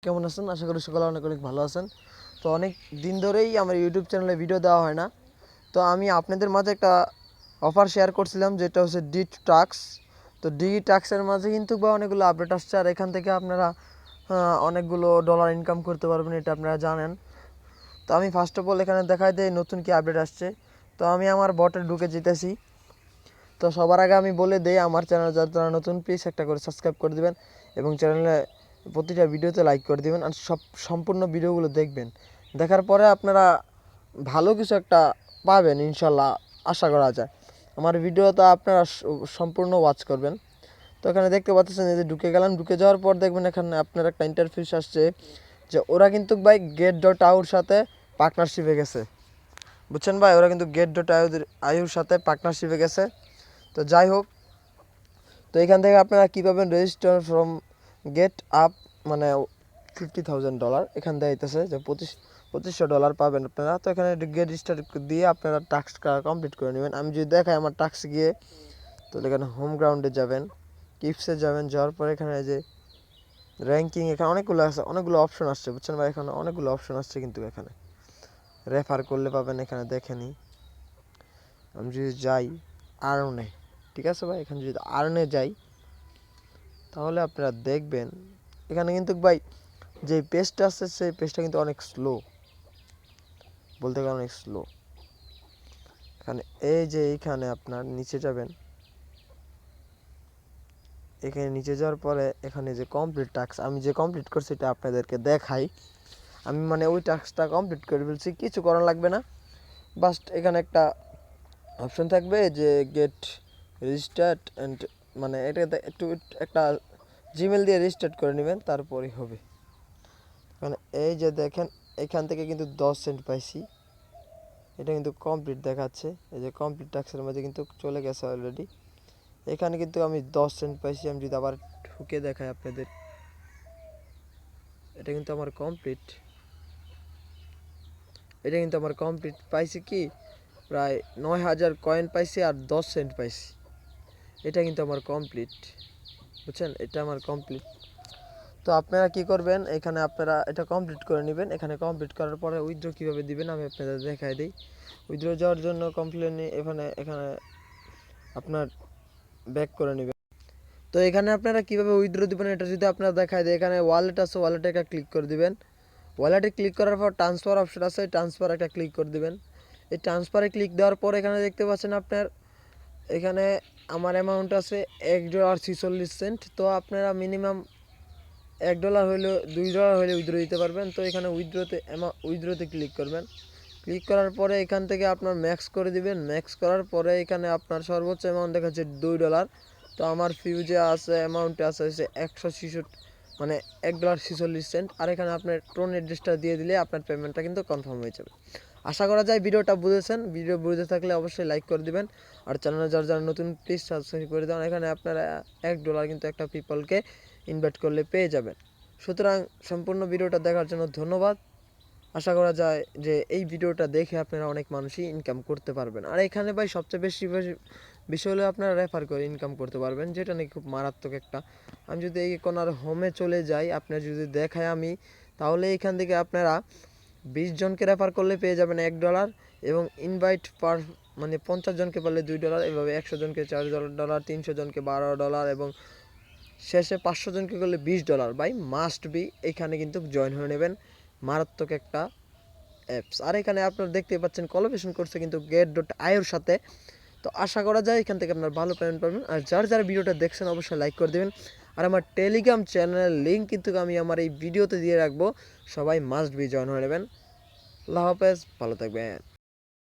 কেমন আছেন? আশা করি সকলে অনেক অনেক ভালো আছেন। তো অনেক দিন ধরেই আমার ইউটিউব চ্যানেলে ভিডিও দেওয়া হয় না। তো আমি আপনাদের মাঝে একটা অফার শেয়ার করছিলাম, যেটা হচ্ছে ডি2টাক্স। তো ডি2টাক্সের মাঝে কিন্তু অনেকগুলো আপডেট আসছে, আর এখান থেকে আপনারা অনেকগুলো ডলার ইনকাম করতে পারবেন, এটা আপনারা জানেন। তো আমি ফার্স্ট অফ অল এখানে দেখাই দিই নতুন কি আপডেট আসছে। তো আমি আমার বটে ঢুকে যেতেছি। তো সবার আগে আমি বলে দেই, আমার চ্যানেল যারা নতুন, প্লিজ একটা করে সাবস্ক্রাইব করে দিবেন এবং চ্যানেলে প্রতিটা ভিডিওতে লাইক করে দিবেন, আর সম্পূর্ণ ভিডিওগুলো দেখবেন। দেখার পরে আপনারা ভালো কিছু একটা পাবেন ইনশাল্লাহ, আশা করা যায়। আমার ভিডিওটা আপনারা সম্পূর্ণ ওয়াচ করবেন। তো এখানে দেখতে পাচ্ছেন যে ঢুকে গেলাম। ঢুকে যাওয়ার পর দেখবেন এখানে আপনার একটা ইন্টারফেস আসছে, যে ওরা কিন্তু ভাই get.io সাথে পার্টনারশিপে গেছে, বুঝছেন ভাই? ওরা কিন্তু get.io সাথে পার্টনারশিপে গেছে। তো যাই হোক, তো এখান থেকে আপনারা কী পাবেন, রেজিস্টার ফ্রম গেট আপ মানে $50,000 এখান থেকে আইতেছে, যে $2500 পাবেন আপনারা। তো এখানে গেট রেজিস্টার দিয়ে আপনারা টাস্কটা কমপ্লিট করে নেবেন। আমি যদি দেখাই আমার টাস্ক গিয়ে, তো এখানে হোম গ্রাউন্ডে যাবেন, টিপসে যাবেন, যাওয়ার পরে এখানে যে র্যাঙ্কিং, এখানে অনেকগুলো অপশন আসছে, বুঝছেন ভাই? এখানে অনেকগুলো অপশন আসছে, কিন্তু এখানে রেফার করলে পাবেন। এখানে দেখে নিই, আমি যদি যাই আর্নে, ঠিক আছে ভাই, এখানে যদি আর্নে যাই তাহলে আপনারা দেখবেন এখানে কিন্তু ভাই যে পেজটা আছে সেই পেজটা কিন্তু অনেক স্লো, বলতে গেলে অনেক স্লো। এখানে এই যে এইখানে আপনার নিচে যাবেন, এখানে নিচে যাওয়ার পরে এখানে যে কমপ্লিট টাস্ক, আমি যে কমপ্লিট করছি এটা আপনাদেরকে দেখাই। আমি মানে ওই টাস্কটা কমপ্লিট করে ফেলছি, কিছু করা লাগবে না। বাস্ট এখানে একটা অপশন থাকবে যে গেট রেজিস্টার্ড অ্যান্ড, মানে এটা একটু একটা জিমেল দিয়ে রেজিস্টার্ড করে নেবেন, তারপরেই হবে। মানে এই যে দেখেন, এখান থেকে কিন্তু 10 সেন্ট পাইছি, এটা কিন্তু কমপ্লিট দেখাচ্ছে। এই যে কমপ্লিট টাস্কের মধ্যে কিন্তু চলে গেছে অলরেডি। এখানে কিন্তু আমি 10 সেন্ট পাইছি। আমি যদি আবার ঢুকে দেখাই আপনাদের, এটা কিন্তু আমার কমপ্লিট, পাইছি কি প্রায় 9000 কয়েন পাইছি আর 10 সেন্ট পাইছি। এটা কিন্তু আমার কমপ্লিট, বুঝছেন? এটা আমার কমপ্লিট। তো আপনারা কি করবেন, এখানে আপনারা এটা কমপ্লিট করে নেবেন। এখানে কমপ্লিট করার পরে উইথড্র কীভাবে দিবেন আমি আপনাদের দেখাই দিই। উইথড্র যাওয়ার জন্য এখানে আপনার ব্যাক করে নেবেন। তো এখানে আপনারা কীভাবে উইথড্র দিবেন এটা যদি আপনারা দেখাই দিই, এখানে ওয়ালেট আছে, ওয়ালেটে একটা ক্লিক করে দিবেন। ওয়ালেটে ক্লিক করার পর ট্রান্সফার অপশন আছে, ট্রান্সফার একটা ক্লিক করে দিবেন। এই ট্রান্সফারে ক্লিক দেওয়ার পর এখানে দেখতে পাচ্ছেন আপনার, এখানে আমার অ্যামাউন্ট আছে $1.46। তো আপনারা মিনিমাম $1 হইলে $2 হইলে উইথড্র দিতে পারবেন। তো এখানে উইথড্রতে ক্লিক করবেন। ক্লিক করার পরে এখান থেকে আপনার ম্যাক্স করে দিবেন। ম্যাক্স করার পরে এখানে আপনার সর্বোচ্চ অ্যামাউন্ট দেখাচ্ছে $2। তো আমার ফিউজে আছে, অ্যামাউন্টে আছে হচ্ছে 166, মানে $1.46। আর এখানে আপনার টোন অ্যাড্রেসটা দিয়ে দিলে আপনার পেমেন্টটা কিন্তু কনফার্ম হয়ে যাবে। আশা করা যায় ভিডিওটা বুঝেছেন। ভিডিও বুঝে থাকলে অবশ্যই লাইক করে দিবেন, আর চ্যানেলে যারা নতুন প্লিজ সাবস্ক্রাইব করে দেন। এখানে আপনারা $1 কিন্তু একটা পিপলকে ইনভাইট করলে পেয়ে যাবেন। সুতরাং সম্পূর্ণ ভিডিওটা দেখার জন্য ধন্যবাদ। আশা করা যায় যে এই ভিডিওটা দেখে আপনারা অনেক মানুষই ইনকাম করতে পারবেন। আর এখানে ভাই সবচেয়ে বেশি বিষয় হলো আপনারা রেফার করে ইনকাম করতে পারবেন, যেটা নাকি খুব মারাত্মক একটা। আমি যদি এই কোনার হোমে চলে যাই, আপনার যদি দেখাই আমি, তাহলে এখান থেকে আপনারা 20 জনকে রেফার করলে পেয়ে যাবেন $1, এবং ইনভাইট পার মানে 50 জনকে পারলে $2, এভাবে 100 জনকে $4, 300 জনকে $12, এবং শেষে 500 জনকে করলে $20। ভাই মাস্ট বি এখানে কিন্তু জয়েন হয়ে নেবেন, মারাত্মক একটা অ্যাপস। আর এখানে আপনারা দেখতে পাচ্ছেন কোলাবোরেশন করছে কিন্তু get.io এর সাথে। তো আশা করা যায় এখান থেকে আপনার ভালো পেমেন্ট পাবেন। আর যারা ভিডিওটা দেখছেন অবশ্যই লাইক করে দেবেন। আর আমার টেলিগ্রাম চ্যানেলের লিঙ্ক কিন্তু আমি আমার এই ভিডিওতে দিয়ে রাখবো, সবাই মাস্ট বি জয়েন হয়ে নেবেন। আল্লাহ হাফেজ, ভালো থাকবেন।